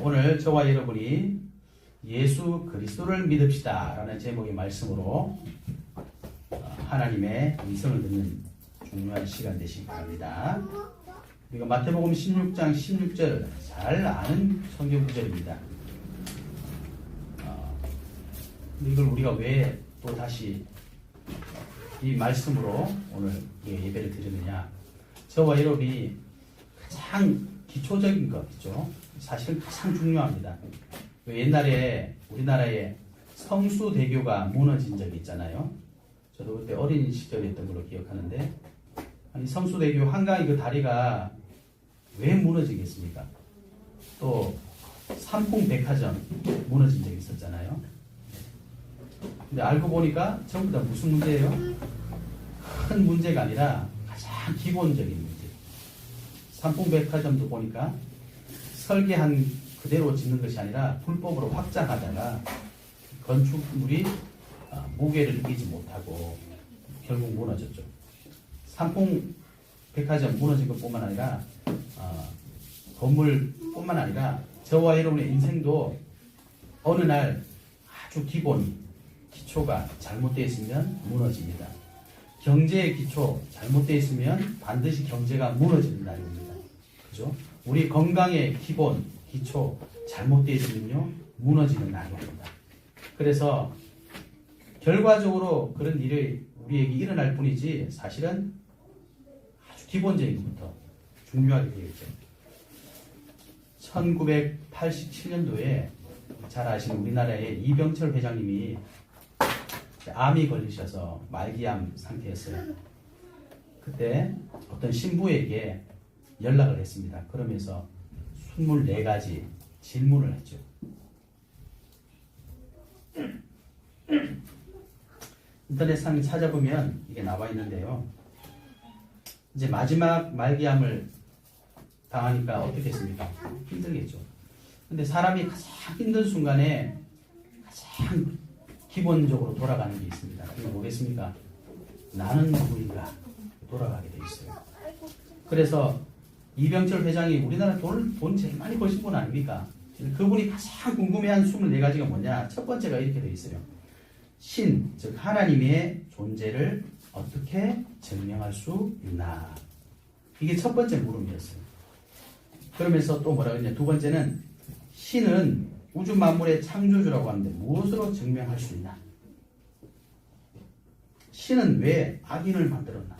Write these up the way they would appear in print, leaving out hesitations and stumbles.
오늘 저와 여러분이 예수 그리스도를 믿읍시다 라는 제목의 말씀으로 하나님의 음성을 듣는 중요한 시간 되시기 바랍니다. 우리가 마태복음 16장 16절 잘 아는 성경 구절입니다. 이걸 우리가 왜 또 다시 이 말씀으로 오늘 예배를 드리느냐. 저와 여러분이 가장 기초적인 것이죠. 사실은 가장 중요합니다. 옛날에 우리나라에 성수대교가 무너진 적이 있잖아요. 저도 그때 어린 시절이었던 걸로 기억하는데, 아니 성수대교 한강의 그 다리가 왜 무너지겠습니까? 또 삼풍백화점 무너진 적이 있었잖아요. 근데 알고 보니까 전부 다 무슨 문제예요? 큰 문제가 아니라 가장 기본적인 문제. 삼풍백화점도 보니까 설계한 그대로 짓는 것이 아니라 불법으로 확장하다가 건축물이 무게를 이기지 못하고 결국 무너졌죠. 삼풍백화점 무너진 것뿐만 아니라 건물뿐만 아니라 저와 여러분의 인생도 어느 날 아주 기초가 잘못되어 있으면 무너집니다. 경제의 기초 잘못되어 있으면 반드시 경제가 무너지는 날입니다. 그죠? 우리 건강의 기초 잘못되어 있으면요 무너지는 날입니다. 그래서 결과적으로 그런 일이 우리에게 일어날 뿐이지 사실은 아주 기본적인 것부터 중요하게 되어 있죠. 1987년도에 잘 아시는 우리나라의 이병철 회장님이 암이 걸리셔서 말기암 상태였어요. 그때 어떤 신부에게 연락을 했습니다. 그러면서 24가지 질문을 했죠. 인터넷상에 찾아보면 이게 나와 있는데요. 이제 마지막 말기암을 당하니까 어떻게 했습니까? 힘들겠죠. 근데 사람이 가장 힘든 순간에 가장 기본적으로 돌아가는 게 있습니다. 그게 뭐겠습니까? 나는 누구인가 돌아가게 돼 있어요. 그래서 이병철 회장이 우리나라 돈 제일 많이 버신 분 아닙니까? 그분이 가장 궁금해한 24가지가 뭐냐? 첫 번째가 이렇게 돼 있어요. 신, 즉 하나님의 존재를 어떻게 증명할 수 있나? 이게 첫 번째 물음이었어요. 그러면서 또 뭐라고 했냐? 두 번째는 신은 우주 만물의 창조주라고 하는데 무엇으로 증명할 수 있나? 신은 왜 악인을 만들었나?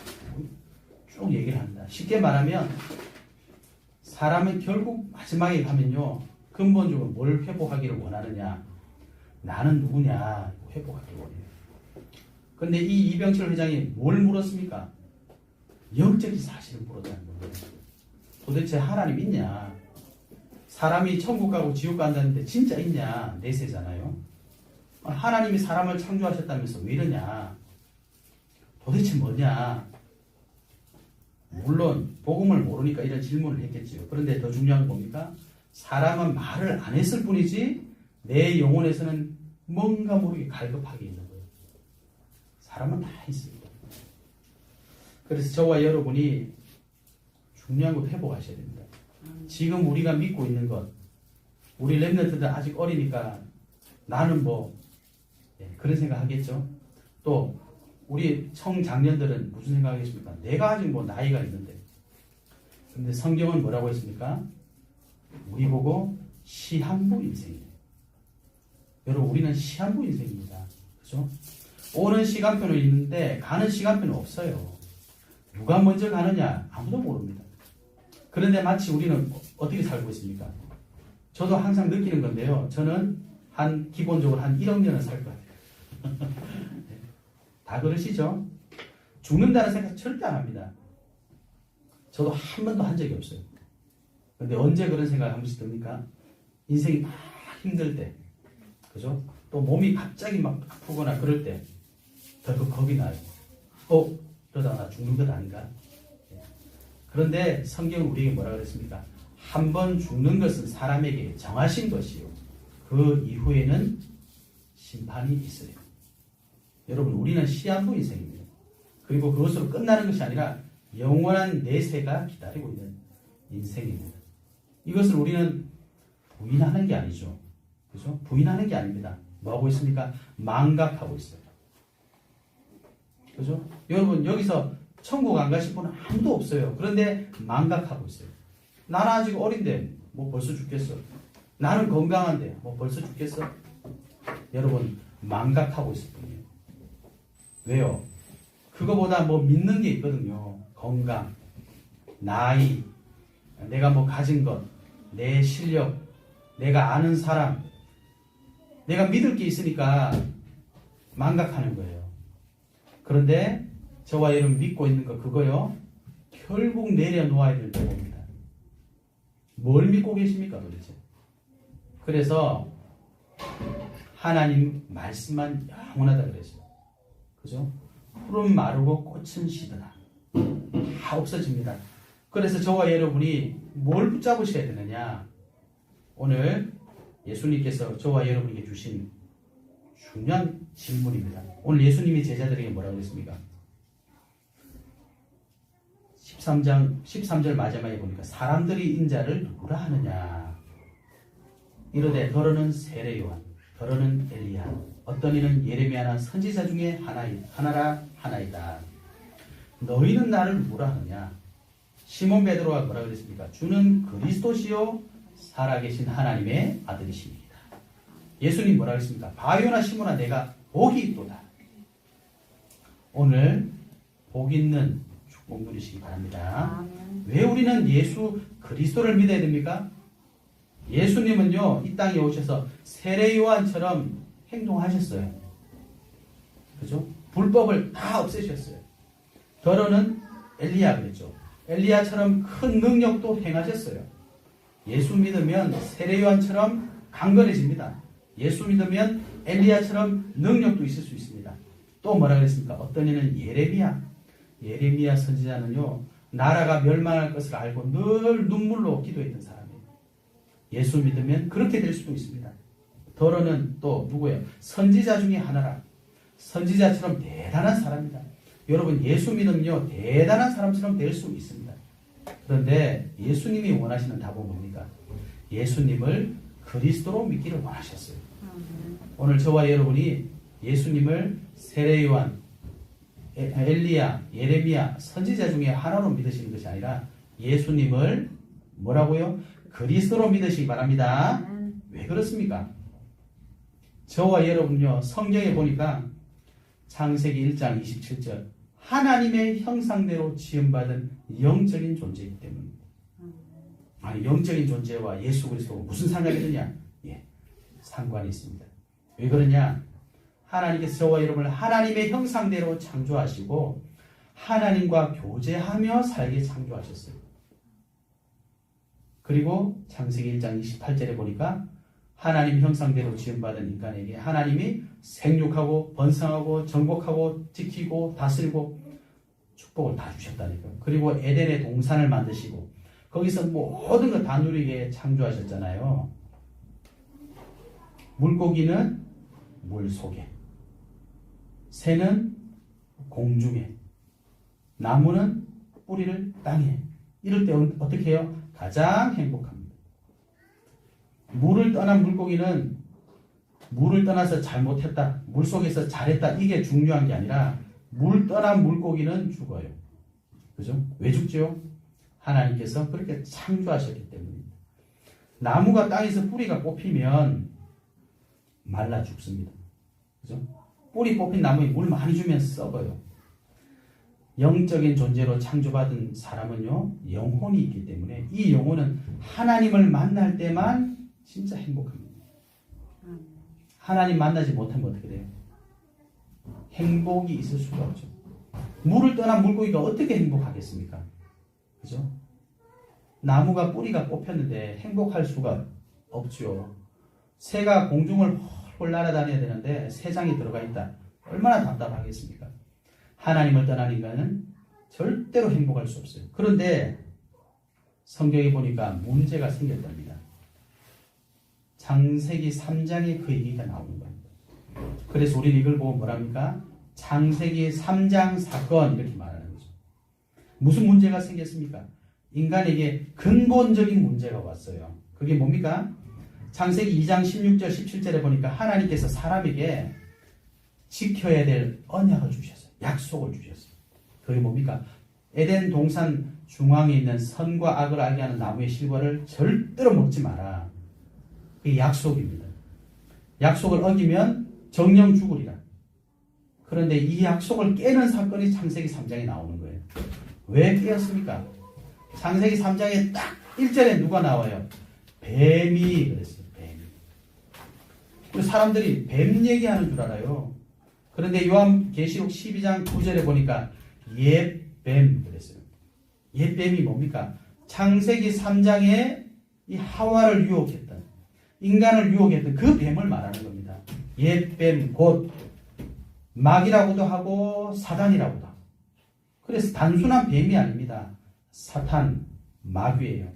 쭉 얘기를 합니다. 쉽게 말하면 사람은 결국 마지막에 가면요 근본적으로 뭘 회복하기를 원하느냐? 나는 누구냐? 회복하기를 원해요. 그런데 이 이병철 회장이 뭘 물었습니까? 영적인 사실을 물었다는 거예요. 도대체 하나님 있냐? 사람이 천국 가고 지옥 간다는데 진짜 있냐? 내세잖아요. 하나님이 사람을 창조하셨다면서 왜 이러냐? 도대체 뭐냐? 물론 복음을 모르니까 이런 질문을 했겠지요. 그런데 더 중요한 건 뭡니까? 사람은 말을 안 했을 뿐이지 내 영혼에서는 뭔가 모르게 갈급하게 있는 거예요. 사람은 다 있습니다. 그래서 저와 여러분이 중요한 걸 회복하셔야 됩니다. 지금 우리가 믿고 있는 것, 우리 랩런트들 아직 어리니까 나는 그런 생각 하겠죠. 또 우리 청장년들은 무슨 생각하겠습니까? 내가 아직 나이가 있는데. 근데 성경은 뭐라고 했습니까? 우리 보고 시한부 인생이에요. 여러분 우리는 시한부 인생입니다. 그죠? 오는 시간표는 있는데 가는 시간표는 없어요. 누가 먼저 가느냐 아무도 모릅니다. 그런데 마치 우리는 어떻게 살고 있습니까? 저도 항상 느끼는 건데요. 저는 기본적으로 한 1억 년은 살 것 같아요. 다 그러시죠? 죽는다는 생각 절대 안 합니다. 저도 한 번도 한 적이 없어요. 근데 언제 그런 생각 한 번씩 듭니까? 인생이 막 힘들 때. 그죠? 또 몸이 갑자기 막 아프거나 그럴 때. 더 겁이 나요. 그러다가 나 죽는 것 아닌가? 그런데 성경은 우리에게 뭐라 그랬습니까? 한 번 죽는 것은 사람에게 정하신 것이요. 그 이후에는 심판이 있어요. 여러분 우리는 시한부 인생입니다. 그리고 그것으로 끝나는 것이 아니라 영원한 내세가 기다리고 있는 인생입니다. 이것을 우리는 부인하는 게 아니죠. 그죠? 부인하는 게 아닙니다. 뭐 하고 있습니까? 망각하고 있어요. 그죠? 여러분, 여기서 천국 안 가실 분은 아무도 없어요. 그런데 망각하고 있어요. 나는 아직 어린데, 뭐 벌써 죽겠어. 나는 건강한데, 뭐 벌써 죽겠어. 여러분, 망각하고 있을 뿐이에요. 왜요? 그거보다 뭐 믿는 게 있거든요. 건강, 나이, 내가 뭐 가진 것, 내 실력, 내가 아는 사람, 내가 믿을 게 있으니까 망각하는 거예요. 그런데 저와 여러분 믿고 있는 거 그거요. 결국 내려놓아야 될 때입니다. 뭘 믿고 계십니까 도대체? 그래서 하나님 말씀만 영원하다 그랬어요. 그죠? 푸른 마르고 꽃은 시드라. 다 없어집니다. 그래서 저와 여러분이 뭘 붙잡으셔야 되느냐? 오늘 예수님께서 저와 여러분에게 주신 중요한 질문입니다. 오늘 예수님이 제자들에게 뭐라고 했습니까? 13절 마지막에 보니까 사람들이 인자를 누구라 하느냐? 이르되 더러는 세례 요한, 더러는 엘리야, 어떤 이는 예레미야나 선지자 중에 하나이다. 너희는 나를 누구라 하느냐? 시몬 베드로가 뭐라 그랬습니까? 주는 그리스도시요 살아계신 하나님의 아들이십니다. 예수님 뭐라 그랬습니까? 바요나 시몬아 내가 복이 있도다. 오늘 복 있는 축복 누리시기 바랍니다. 왜 우리는 예수 그리스도를 믿어야 됩니까? 예수님은요 이 땅에 오셔서 세례 요한처럼 행동하셨어요. 그죠? 불법을 다 없애셨어요. 더러는 엘리야 그랬죠. 엘리야처럼 큰 능력도 행하셨어요. 예수 믿으면 세례 요한처럼 강건해집니다. 예수 믿으면 엘리야처럼 능력도 있을 수 있습니다. 또 뭐라 그랬습니까? 어떤 이는 예레미야 선지자는요 나라가 멸망할 것을 알고 늘 눈물로 기도했던 사람이에요. 예수 믿으면 그렇게 될 수도 있습니다. 더러는 또 누구예요? 선지자 중에 하나라. 선지자처럼 대단한 사람이다. 여러분 예수 믿으면요 대단한 사람처럼 될 수 있습니다. 그런데 예수님이 원하시는 답은 뭡니까? 예수님을 그리스도로 믿기를 원하셨어요. 오늘 저와 여러분이 예수님을 세례 요한, 엘리야, 예레미야, 선지자 중에 하나로 믿으시는 것이 아니라 예수님을 뭐라고요? 그리스도로 믿으시기 바랍니다. 왜 그렇습니까? 저와 여러분요 성경에 보니까 창세기 1장 27절 하나님의 형상대로 지음받은 영적인 존재이기 때문입니다. 아니 영적인 존재와 예수 그리스도가 무슨 상관이 있느냐? 예, 상관이 있습니다. 왜 그러냐? 하나님께서 저와 여러분을 하나님의 형상대로 창조하시고 하나님과 교제하며 살게 창조하셨어요. 그리고 창세기 1장 28절에 보니까 하나님 형상대로 지음받은 인간에게 하나님이 생육하고 번성하고 정복하고 지키고 다스리고 축복을 다 주셨다니까요. 그리고 에덴의 동산을 만드시고 거기서 모든 거 다 누리게 창조하셨잖아요. 물고기는 물 속에, 새는 공중에, 나무는 뿌리를 땅에. 이럴 때 어떻게 해요? 가장 행복합니다. 물을 떠난 물고기는 물을 떠나서 잘못했다, 물속에서 잘했다 이게 중요한 게 아니라 물 떠난 물고기는 죽어요. 그죠? 왜 죽죠? 하나님께서 그렇게 창조하셨기 때문입니다. 나무가 땅에서 뿌리가 뽑히면 말라 죽습니다. 그죠? 뿌리 뽑힌 나무에 물 많이 주면 썩어요. 영적인 존재로 창조받은 사람은요 영혼이 있기 때문에 이 영혼은 하나님을 만날 때만 진짜 행복합니다. 하나님 만나지 못하면 어떻게 돼요? 행복이 있을 수가 없죠. 물을 떠난 물고기가 어떻게 행복하겠습니까? 그죠? 나무가 뿌리가 뽑혔는데 행복할 수가 없죠. 새가 공중을 홀 날아다녀야 되는데 새장이 들어가 있다. 얼마나 답답하겠습니까? 하나님을 떠난 인간은 절대로 행복할 수 없어요. 그런데 성경에 보니까 문제가 생겼답니다. 창세기 3장에 그 얘기가 나오는 겁니다. 그래서 우리는 이걸 보고 뭐랍니까? 창세기 3장 사건 이렇게 말하는 거죠. 무슨 문제가 생겼습니까? 인간에게 근본적인 문제가 왔어요. 그게 뭡니까? 창세기 2장 16절 17절에 보니까 하나님께서 사람에게 지켜야 될 언약을 주셨어요. 약속을 주셨어요. 그게 뭡니까? 에덴 동산 중앙에 있는 선과 악을 알게 하는 나무의 실과를 절대로 먹지 마라. 그게 약속입니다. 약속을 어기면 정령 죽으리라. 그런데 이 약속을 깨는 사건이 창세기 3장에 나오는 거예요. 왜 깨었습니까? 창세기 3장에 딱 1절에 누가 나와요? 뱀이 그랬어요. 뱀이. 그리고 사람들이 뱀 얘기하는 줄 알아요. 그런데 요한계시록 12장 9절에 보니까 옛뱀 그랬어요. 옛뱀이 뭡니까? 창세기 3장에 이 하와를 유혹했던, 인간을 유혹했던 그 뱀을 말하는 겁니다. 옛뱀 곧 마귀라고도 하고 사단이라고도 하고. 그래서 단순한 뱀이 아닙니다. 사탄, 마귀예요.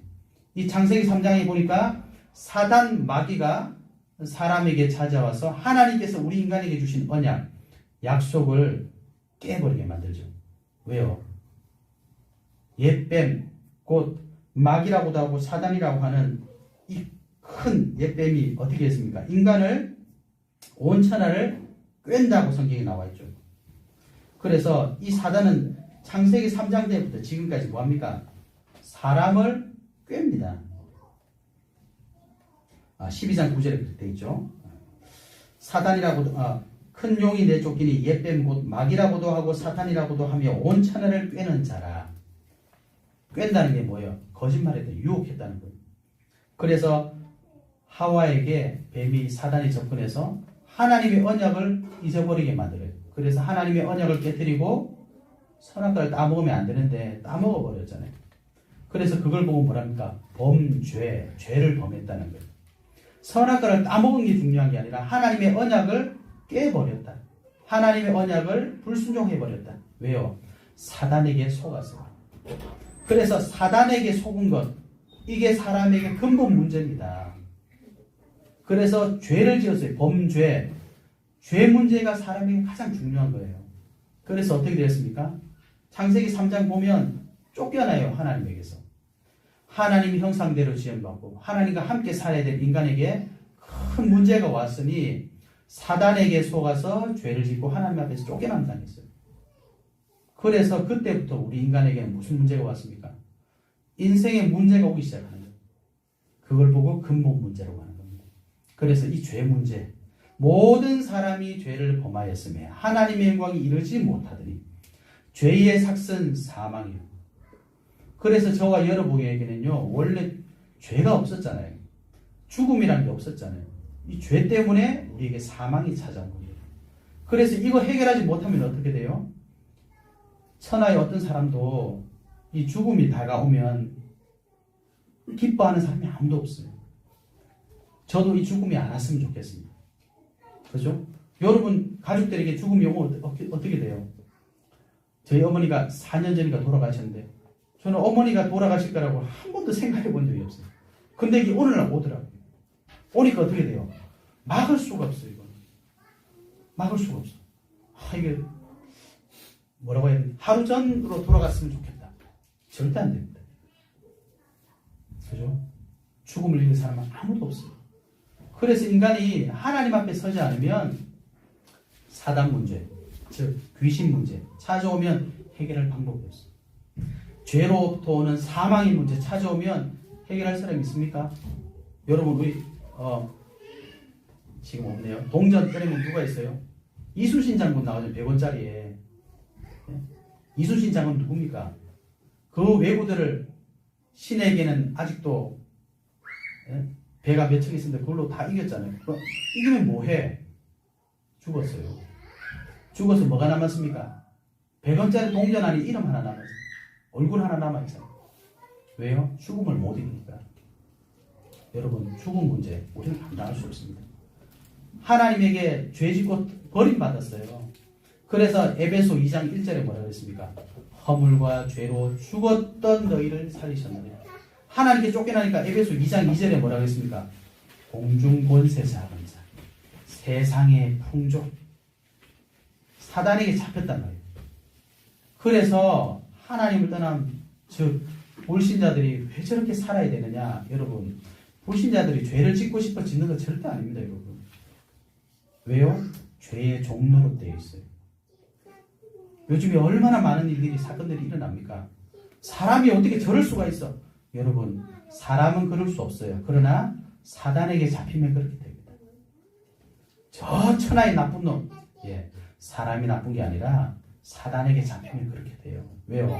이 창세기 3장에 보니까 사단, 마귀가 사람에게 찾아와서 하나님께서 우리 인간에게 주신 언약, 약속을 깨버리게 만들죠. 왜요? 옛뱀, 곧 마귀라고도 하고 사단이라고 하는 이 큰 옛뱀이 어떻게 했습니까? 인간을, 온 천하를 꿰다고 성경에 나와 있죠. 그래서 이 사단은 창세기 3장 때부터 지금까지 뭐합니까? 사람을 꿰입니다. 12장 9절에 그렇게 되어 있죠. 사단이라고도, 큰 용이 내쫓기니 옛뱀 곧 마귀라고도 하고 사탄이라고도 하며 온 천하를 꿰는 자라. 꿰다는 게 뭐예요? 거짓말했다, 유혹했다는 거예요. 그래서 하와에게 뱀이, 사단이 접근해서 하나님의 언약을 잊어버리게 만들어요. 그래서 하나님의 언약을 깨뜨리고 선악과를 따먹으면 안 되는데 따먹어버렸잖아요. 그래서 그걸 보고 뭐랍니까? 범죄, 죄를 범했다는 거예요. 선악과를 따먹은 게 중요한 게 아니라 하나님의 언약을 깨버렸다. 하나님의 언약을 불순종해버렸다. 왜요? 사단에게 속았어요. 그래서 사단에게 속은 것, 이게 사람에게 근본 문제입니다. 그래서 죄를 지었어요. 범죄. 죄 문제가 사람에게 가장 중요한 거예요. 그래서 어떻게 되었습니까? 창세기 3장 보면 쫓겨나요. 하나님에게서. 하나님의 형상대로 지음받고 하나님과 함께 살아야 될 인간에게 큰 문제가 왔으니 사단에게 속아서 죄를 짓고 하나님 앞에서 쫓겨남 당했어요. 그래서 그때부터 우리 인간에게는 무슨 문제가 왔습니까? 인생에 문제가 오기 시작하는 거예요. 그걸 보고 근본 문제라고 하는 겁니다. 그래서 이 죄 문제, 모든 사람이 죄를 범하였으며 하나님의 영광이 이르지 못하더니 죄의 삭은 사망이요. 그래서 저와 여러분에게는요, 원래 죄가 없었잖아요. 죽음이라는 게 없었잖아요. 이 죄 때문에 우리에게 사망이 찾아온 겁니다. 그래서 이거 해결하지 못하면 어떻게 돼요? 천하의 어떤 사람도 이 죽음이 다가오면 기뻐하는 사람이 아무도 없어요. 저도 이 죽음이 안 왔으면 좋겠습니다. 그죠? 여러분 가족들에게 죽음이 오면 어떻게 돼요? 저희 어머니가 4년 전인가 돌아가셨는데 저는 어머니가 돌아가실 거라고 한 번도 생각해 본 적이 없어요. 근데 이게 오늘날 오더라고요. 오니까 어떻게 돼요? 막을 수가 없어요. 이거는. 막을 수가 없어. 이게 뭐라고 해야 되나? 하루 전으로 돌아갔으면 좋겠다. 절대 안 됩니다. 그죠? 죽음을 잃는 사람은 아무도 없어요. 그래서 인간이 하나님 앞에 서지 않으면 사단 문제, 즉 귀신 문제 찾아오면 해결할 방법이 없어요. 죄로부터 오는 사망의 문제 찾아오면 해결할 사람이 있습니까? 여러분 우리 지금 없네요. 동전 때리면 누가 있어요? 이순신 장군 나오죠. 100원짜리에. 이순신 장군 누굽니까? 그 왜구들을 신에게는 아직도 배가 몇 척 있었는데 그걸로 다 이겼잖아요. 이기면 뭐해? 죽었어요. 죽어서 뭐가 남았습니까? 100원짜리 동전 안에 이름 하나 남았어요. 얼굴 하나 남아있어요. 왜요? 죽음을 못 이기니까. 여러분 죽음 문제 우리는 감당할 수 없습니다. 하나님에게 죄짓고 버림받았어요. 그래서 에베소 2장 1절에 뭐라고 했습니까? 허물과 죄로 죽었던 너희를 살리셨느냐. 하나님께 쫓겨나니까 에베소 2장 2절에 뭐라고 했습니까? 공중 권세 작은 자, 세상의 풍족, 사단에게 잡혔단 말이에요. 그래서 하나님을 떠난 즉 불신자들이 왜 저렇게 살아야 되느냐? 여러분 불신자들이 죄를 짓고 싶어 짓는 거 절대 아닙니다, 여러분. 왜요? 죄의 종로로 되어 있어요. 요즘에 얼마나 많은 일들이, 사건들이 일어납니까? 사람이 어떻게 저럴 수가 있어? 여러분, 사람은 그럴 수 없어요. 그러나 사단에게 잡히면 그렇게 됩니다. 저 천하의 나쁜 놈, 사람이 나쁜 게 아니라 사단에게 잡히면 그렇게 돼요. 왜요?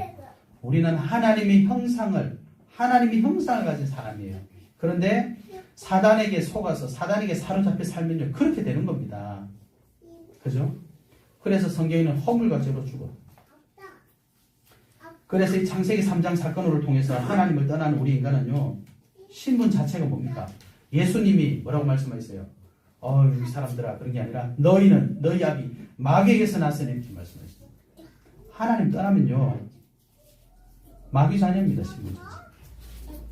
우리는 하나님의 형상을 가진 사람이에요. 그런데 사단에게 속아서 사단에게 사로잡혀 살면요, 그렇게 되는 겁니다. 그죠? 그래서 성경에는 허물과 죄로 죽어. 그래서 이 창세기 3장 사건을 통해서 하나님을 떠나는 우리 인간은요, 신분 자체가 뭡니까? 예수님이 뭐라고 말씀하셨어요? 이 사람들아, 그런 게 아니라 너희는 너희 아비 마귀에게서 났으니 이렇게 말씀하셨어요. 하나님 떠나면요, 마귀 자녀입니다. 신분 자체.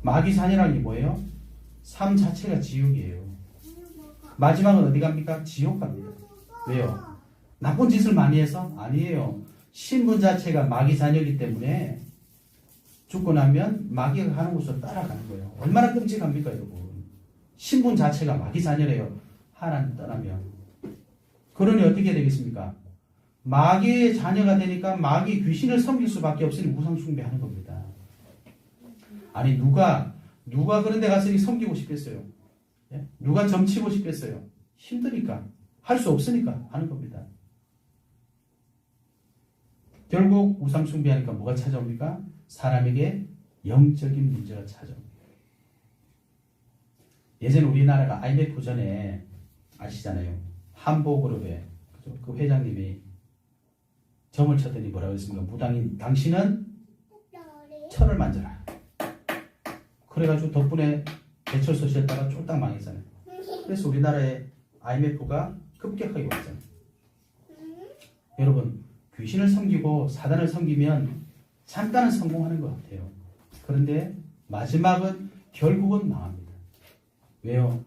마귀 자녀라는 게 뭐예요? 삶 자체가 지옥이에요. 마지막은 어디 갑니까? 지옥 갑니다. 왜요? 나쁜 짓을 많이 해서? 아니에요. 신분 자체가 마귀 자녀이기 때문에 죽고 나면 마귀가 가는 곳으로 따라가는 거예요. 얼마나 끔찍합니까, 여러분? 신분 자체가 마귀 자녀래요. 하나님 떠나면. 그러니 어떻게 되겠습니까? 마귀의 자녀가 되니까 마귀 귀신을 섬길 수밖에 없으니 우상 숭배하는 겁니다. 아니, 누가 그런 데 가서 섬기고 싶겠어요? 누가 점치고 싶겠어요? 힘드니까. 할 수 없으니까 하는 겁니다. 결국 우상 숭배하니까 뭐가 찾아옵니까? 사람에게 영적인 문제가 찾아옵니다. 예전에 우리나라가 IMF 전에 아시잖아요. 한보그룹의 그 회장님이 점을 쳤더니 뭐라고 했습니까? 무당인 당신은 철을 만져라. 그래가지고 덕분에 대철소 쉬었다가 쫄딱 망했잖아요. 그래서 우리나라의 IMF가 급격하게 왔잖아요. 여러분, 귀신을 섬기고 사단을 섬기면 잠깐은 성공하는 것 같아요. 그런데 마지막은 결국은 망합니다. 왜요?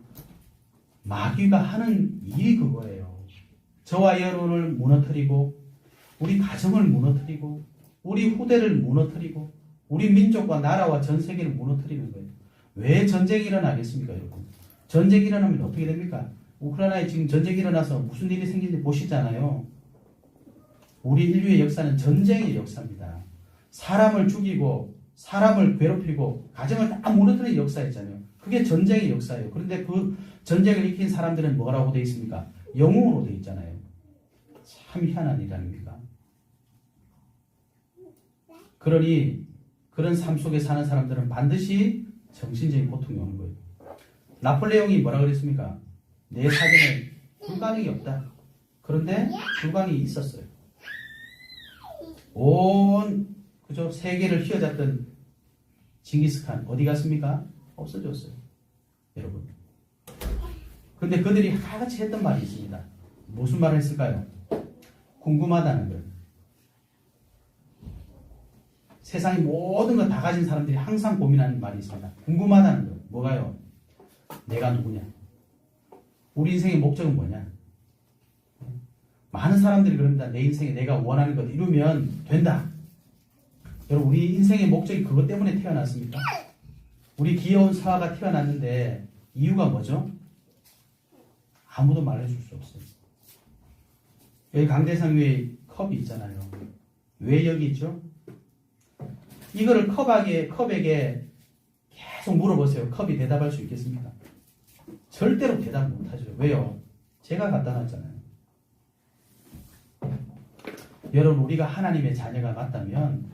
마귀가 하는 일이 그거예요. 저와 여러분을 무너뜨리고, 우리 가정을 무너뜨리고, 우리 후대를 무너뜨리고, 우리 민족과 나라와 전 세계를 무너뜨리는 거예요. 왜 전쟁이 일어나겠습니까, 여러분? 전쟁이 일어나면 어떻게 됩니까? 우크라이나에 지금 전쟁이 일어나서 무슨 일이 생기는지 보시잖아요. 우리 인류의 역사는 전쟁의 역사입니다. 사람을 죽이고, 사람을 괴롭히고, 가정을 다 무너뜨리는 역사였잖아요. 그게 전쟁의 역사예요. 그런데 그 전쟁을 일으킨 사람들은 뭐라고 되어 있습니까? 영웅으로 되어 있잖아요. 참 희한한 일 아닙니까? 그러니 그런 삶 속에 사는 사람들은 반드시 정신적인 고통이 오는 거예요. 나폴레옹이 뭐라고 그랬습니까? 내 사전에 불가능이 없다. 그런데 불가능이 있었어요. 그죠? 세계를 휘어잡던 징기스칸 어디 갔습니까? 없어졌어요. 여러분. 근데 그들이 같이 했던 말이 있습니다. 무슨 말을 했을까요? 궁금하다는 거예요. 세상의 모든 걸 다 가진 사람들이 항상 고민하는 말이 있습니다. 궁금하다는 거예요. 뭐가요? 내가 누구냐? 우리 인생의 목적은 뭐냐? 많은 사람들이 그럽니다. 내 인생에 내가 원하는 것 이루면 된다. 여러분, 우리 인생의 목적이 그것 때문에 태어났습니까? 우리 귀여운 사화가 태어났는데 이유가 뭐죠? 아무도 말해줄 수 없어요. 여기 강대상 위에 컵이 있잖아요. 왜 여기 있죠? 이거를 컵에게 계속 물어보세요. 컵이 대답할 수 있겠습니까? 절대로 대답 못하죠. 왜요? 제가 갖다 놨잖아요. 여러분, 우리가 하나님의 자녀가 맞다면,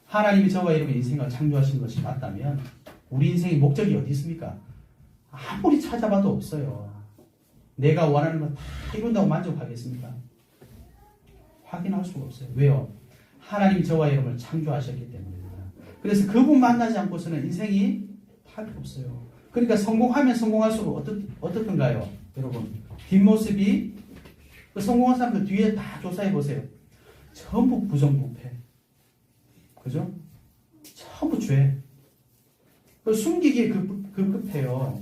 하나님이 저와 여러분의 인생을 창조하신 것이 맞다면, 우리 인생의 목적이 어디 있습니까? 아무리 찾아봐도 없어요. 내가 원하는 거 다 이룬다고 만족하겠습니까? 확인할 수가 없어요. 왜요? 하나님이 저와 여러분을 창조하셨기 때문입니다. 그래서 그분 만나지 않고서는 인생이 할 게 없어요. 그러니까 성공하면 성공할수록 어떻던가요? 여러분, 뒷모습이 그 성공한 사람들 뒤에 다 조사해 보세요. 전부 부정부패. 그죠? 전부 죄. 숨기기에 급급해요.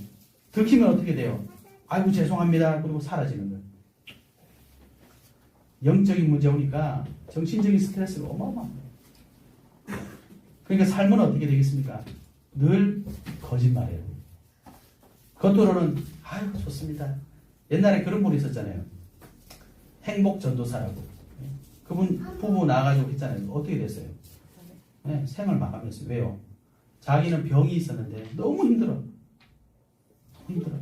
들키면 어떻게 돼요? 아이고 죄송합니다. 그리고 사라지는 거예요. 영적인 문제 오니까 정신적인 스트레스가 어마어마합니다. 그러니까 삶은 어떻게 되겠습니까? 늘 거짓말이에요. 겉으로는 아유 좋습니다. 옛날에 그런 분이 있었잖아요. 행복전도사라고. 그분 부부 나와가지고 했잖아요. 어떻게 됐어요? 네, 생을 마감했어요. 왜요? 자기는 병이 있었는데 너무 힘들어. 힘들어.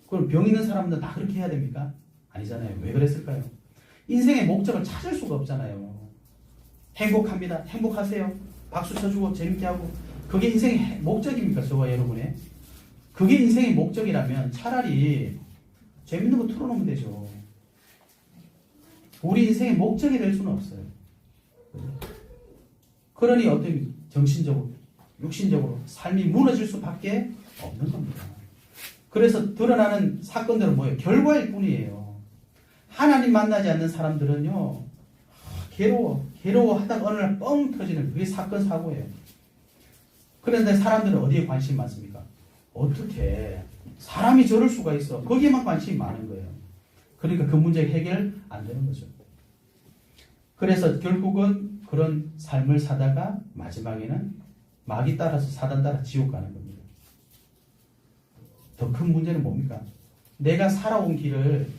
그럼 병 있는 사람들은 다 그렇게 해야 됩니까? 아니잖아요. 왜 그랬을까요? 인생의 목적을 찾을 수가 없잖아요. 행복합니다. 행복하세요. 박수 쳐주고 재밌게 하고. 그게 인생의 목적입니까? 저와 여러분의? 그게 인생의 목적이라면 차라리 재밌는 거 틀어놓으면 되죠. 우리 인생의 목적이 될 수는 없어요. 그러니 어떤 정신적으로, 육신적으로 삶이 무너질 수밖에 없는 겁니다. 그래서 드러나는 사건들은 뭐예요? 결과일 뿐이에요. 하나님 만나지 않는 사람들은요, 괴로워하다가 어느 날 뻥 터지는 그게 사건, 사고예요. 그런데 사람들은 어디에 관심이 많습니까? 어떻게 사람이 저럴 수가 있어? 거기에만 관심이 많은 거예요. 그러니까 그 문제 해결 안 되는 거죠. 그래서 결국은 그런 삶을 사다가 마지막에는 마귀 따라서 사단 따라 지옥 가는 겁니다. 더 큰 문제는 뭡니까? 내가 살아온 길을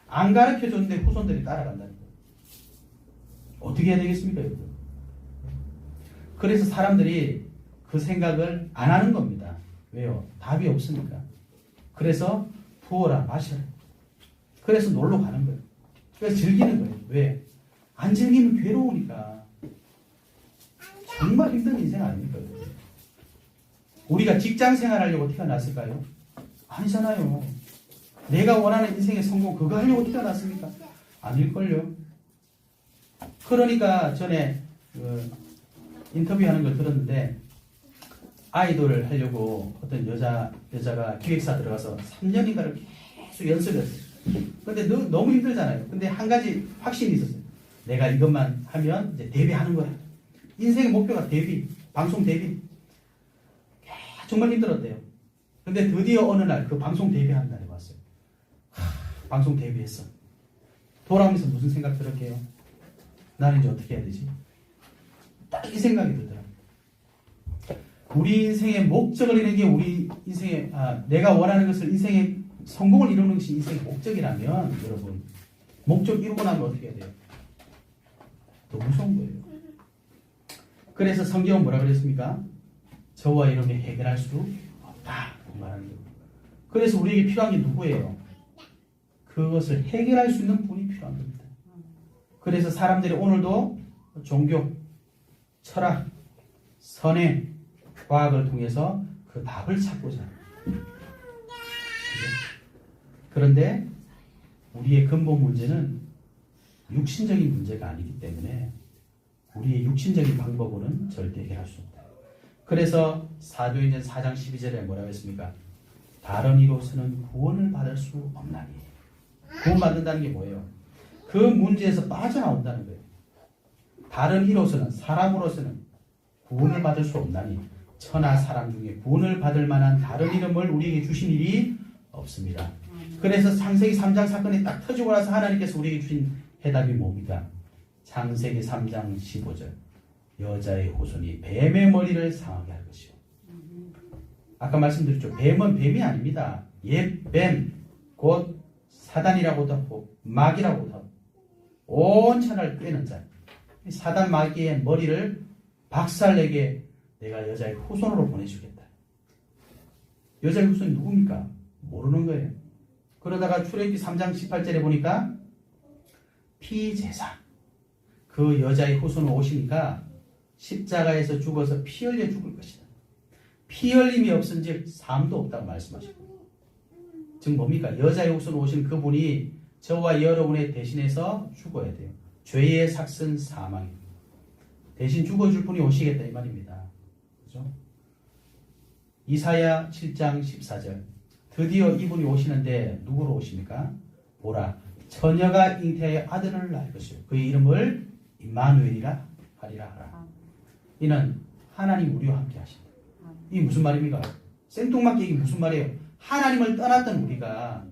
안 가르쳐줬는데 후손들이 따라간다는 거예요. 어떻게 해야 되겠습니까, 여러분? 그래서 사람들이 그 생각을 안 하는 겁니다. 왜요? 답이 없으니까. 그래서 부어라, 마셔라. 그래서 놀러 가는 거예요. 그래서 즐기는 거예요. 왜? 안 즐기면 괴로우니까. 정말 힘든 인생 아닙니까? 우리가 직장 생활하려고 태어났을까요? 아니잖아요. 내가 원하는 인생의 성공 그거 하려고 태어났습니까? 아닐걸요. 그러니까 전에 인터뷰하는 걸 들었는데 아이돌을 하려고 어떤 여자가 기획사 들어가서 3년인가를 계속 연습을 했어요. 근데 너무 힘들잖아요. 근데 한 가지 확신이 있었어요. 내가 이것만 하면 이제 데뷔하는 거야. 인생의 목표가 데뷔, 방송 데뷔. 정말 힘들었대요. 근데 드디어 어느 날 그 방송 데뷔하는 날이 왔어요. 방송 데뷔했어. 돌아오면서 무슨 생각 들었게요? 나는 이제 어떻게 해야 되지? 딱 이 생각이 들더라고요. 우리 인생의 목적을 이루는 게 우리 인생의 내가 원하는 것을 인생의 성공을 이루는 것이 인생의 목적이라면 여러분 목적 이루고 나면 어떻게 해야 돼요? 더 무서운 거예요. 그래서 성경은 뭐라 그랬습니까? 저와 여러분이 해결할 수 없다 말하는 거예요. 그래서 우리에게 필요한 게 누구예요? 그것을 해결할 수 있는 분이 필요한 겁니다. 그래서 사람들이 오늘도 종교, 철학, 선행, 과학을 통해서 그 답을 찾고자 합니다. 그런데 우리의 근본 문제는 육신적인 문제가 아니기 때문에 우리의 육신적인 방법으로는 절대 해결할 수 없다. 그래서 사도행전 4장 12절에 뭐라고 했습니까? 다른 이로서는 구원을 받을 수 없나니. 구원받는다는 게 뭐예요? 그 문제에서 빠져나온다는 거예요. 다른 이로서는, 사람으로서는 구원을 받을 수 없나니 천하 사람 중에 구원을 받을 만한 다른 이름을 우리에게 주신 일이 없습니다. 그래서 창세기 3장 사건이 딱 터지고 나서 하나님께서 우리에게 주신 해답이 뭡니까? 창세기 3장 15절 여자의 후손이 뱀의 머리를 상하게 할 것이요. 아까 말씀드렸죠. 뱀은 뱀이 아닙니다. 옛 뱀, 곧 사단이라고도 하고 마귀라고도 하고 온 천하를 꿰는 자. 사단 마귀의 머리를 박살내게 내가 여자의 후손으로 보내주겠다. 여자의 후손이 누굽니까? 모르는 거예요. 그러다가 출애굽기 3장 18절에 보니까 피제사 그 여자의 후손으로 오시니까 십자가에서 죽어서 피 흘려 죽을 것이다. 피 흘림이 없은즉 삶도 없다고 말씀하시고 즉 뭡니까? 여자의 후손으로 오신 그분이 저와 여러분의 대신해서 죽어야 돼요. 죄의 삭은 사망입니다. 대신 죽어줄 분이 오시겠다 이 말입니다. 그죠? 이사야 7장 14절 드디어 이분이 오시는데 누구로 오십니까? 보라 처녀가 잉태하여 아들을 낳을 것이요 그의 이름을 임마누엘이라 하리라 하라. 이는 하나님 우리와 함께 하신다. 이게 무슨 말입니까? 생뚱맞게 이게 무슨 말이에요? 하나님을 떠났던 우리가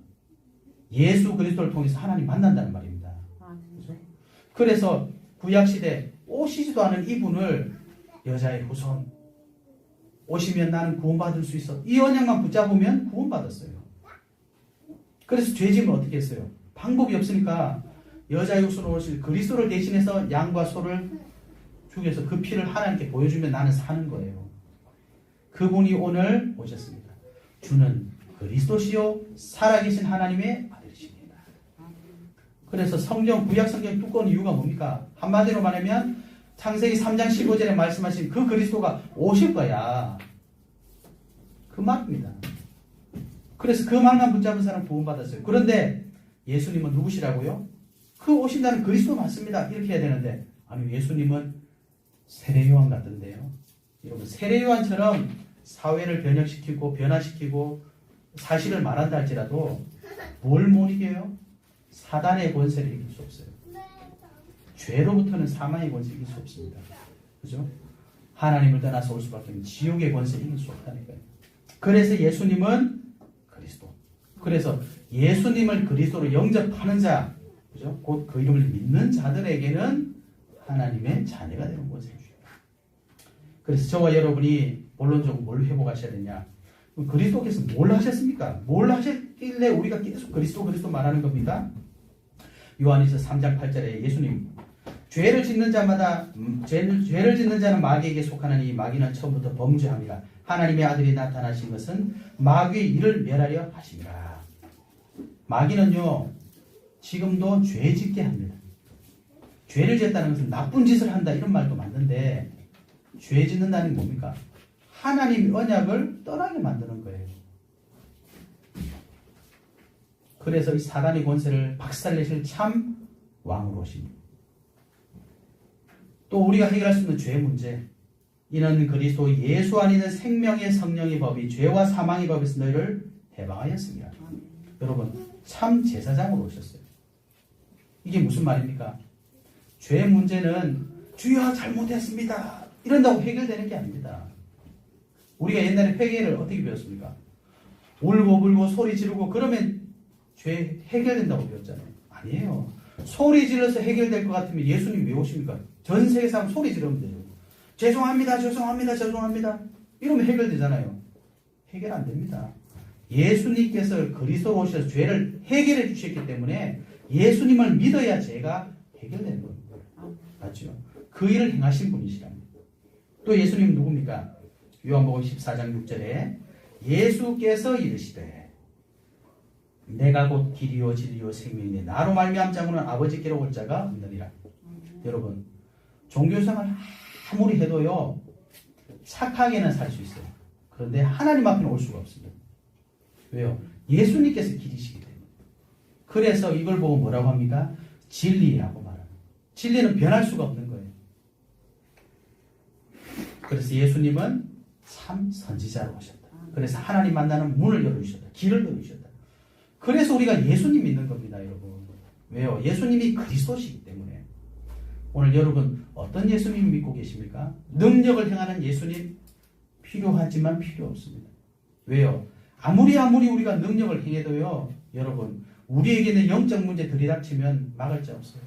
예수 그리스도를 통해서 하나님 만난다는 말입니다. 그렇죠? 그래서 구약시대 오시지도 않은 이분을 여자의 후손 오시면 나는 구원받을 수 있어. 이 언약만 붙잡으면 구원받았어요. 그래서 죄짐은 어떻게 했어요? 방법이 없으니까 여자 육수로 오실 그리스도를 대신해서 양과 소를 죽여서 그 피를 하나님께 보여주면 나는 사는 거예요. 그분이 오늘 오셨습니다. 주는 그리스도시요 살아계신 하나님의 아들이십니다. 그래서 성경, 구약 성경 두꺼운 이유가 뭡니까? 한마디로 말하면 창세기 3장 15절에 말씀하신 그 그리스도가 오실 거야. 그 말입니다. 그래서 그 말만 붙잡은 사람 구원받았어요. 그런데 예수님은 누구시라고요? 그 오신다는 그리스도 맞습니다. 이렇게 해야 되는데 아니 예수님은 세례요한 같던데요. 여러분 세례요한처럼 사회를 변혁시키고 변화시키고 사실을 말한다 할지라도 뭘 못 이겨요? 사단의 권세를 이길 수 없어요. 죄로부터는 사망의 권세를 이길 수 없습니다. 그죠? 하나님을 떠나서 올 수밖에 없는 지옥의 권세를 이길 수 없다니까요. 그래서 예수님은 그리스도. 그래서 예수님을 그리스도로 영접하는 자, 그죠? 곧 그 이름을 믿는 자들에게는 하나님의 자녀가 되는 권세를 주요. 그래서 저와 여러분이 본론적으로 뭘 회복하셔야 되냐? 그리스도께서 뭘 하셨습니까? 뭘 하셨길래 우리가 계속 그리스도 말하는 겁니까? 요한일서 3장 8절에 예수님 죄를 짓는 자마다 죄를 짓는 자는 마귀에게 속하는 이 마귀는 처음부터 범죄합니다. 하나님의 아들이 나타나신 것은 마귀의 일을 멸하려 하심이라. 마귀는요 지금도 죄 짓게 합니다. 죄를 짓다는 것은 나쁜 짓을 한다 이런 말도 맞는데 죄 짓는다는 게 뭡니까? 하나님의 언약을 떠나게 만드는 거예요. 그래서 이 사단의 권세를 박살내실 참 왕으로 오십니다. 또 우리가 해결할 수 있는 죄 문제, 이는 그리스도 예수 안에 생명의 성령의 법이 죄와 사망의 법에서 너희를 해방하였습니다. 여러분 참 제사장으로 오셨어요. 이게 무슨 말입니까? 죄 문제는 주여 잘못했습니다 이런다고 해결되는 게 아닙니다. 우리가 옛날에 회개를 어떻게 배웠습니까? 울고 불고 소리 지르고 그러면 죄 해결된다고 배웠잖아요. 아니에요. 소리 질러서 해결될 것 같으면 예수님 왜 오십니까? 전 세계 사람 소리 지르면 돼요. 죄송합니다. 이러면 해결되잖아요. 해결 안 됩니다. 예수님께서 그리스도로 오셔서 죄를 해결해 주셨기 때문에 예수님을 믿어야 죄가 해결되는 겁니다. 맞죠? 그 일을 행하신 분이시랍니다. 또 예수님은 누굽니까? 요한복음 14장 6절에 예수께서 이르시되 내가 곧 길이요 진리요 생명이니 나로 말미암 자고는 아버지께로 올 자가 없느니라. 여러분 종교생활 아무리 해도요 착하게는 살 수 있어요. 그런데 하나님 앞에는 올 수가 없습니다. 왜요? 예수님께서 길이시기 때문에. 그래서 이걸 보고 뭐라고 합니까? 진리라고 말합니다. 진리는 변할 수가 없는 거예요. 그래서 예수님은 참 선지자로 오셨다. 그래서 하나님 만나는 문을 열어주셨다. 길을 열어주셨다. 그래서 우리가 예수님 믿는 겁니다, 여러분. 왜요? 예수님이 그리스도시기 때문에. 오늘 여러분 어떤 예수님 믿고 계십니까? 능력을 행하는 예수님 필요하지만 필요 없습니다. 왜요? 아무리 우리가 능력을 행해도요, 여러분 우리에게는 영적 문제 들이닥치면 막을 자 없어요.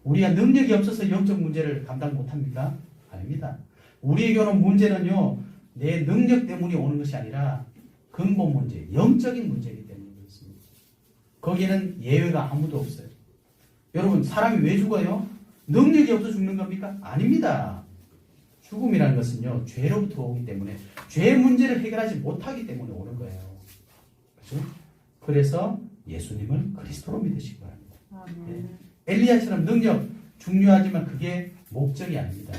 우리가 능력이 없어서 영적 문제를 감당 못합니까? 아닙니다. 우리에게 오는 문제는요, 내 능력 때문에 오는 것이 아니라 근본 문제, 영적인 문제이기 때문에 그렇습니다. 거기에는 예외가 아무도 없어요. 여러분, 사람이 왜 죽어요? 능력이 없어 죽는 겁니까? 아닙니다. 죽음이라는 것은요, 죄로부터 오기 때문에, 죄 문제를 해결하지 못하기 때문에 오는 거예요. 그렇죠? 그래서 예수님을 그리스도로 믿으시기 바랍니다. 네. 엘리야처럼 능력 중요하지만 그게 목적이 아닙니다.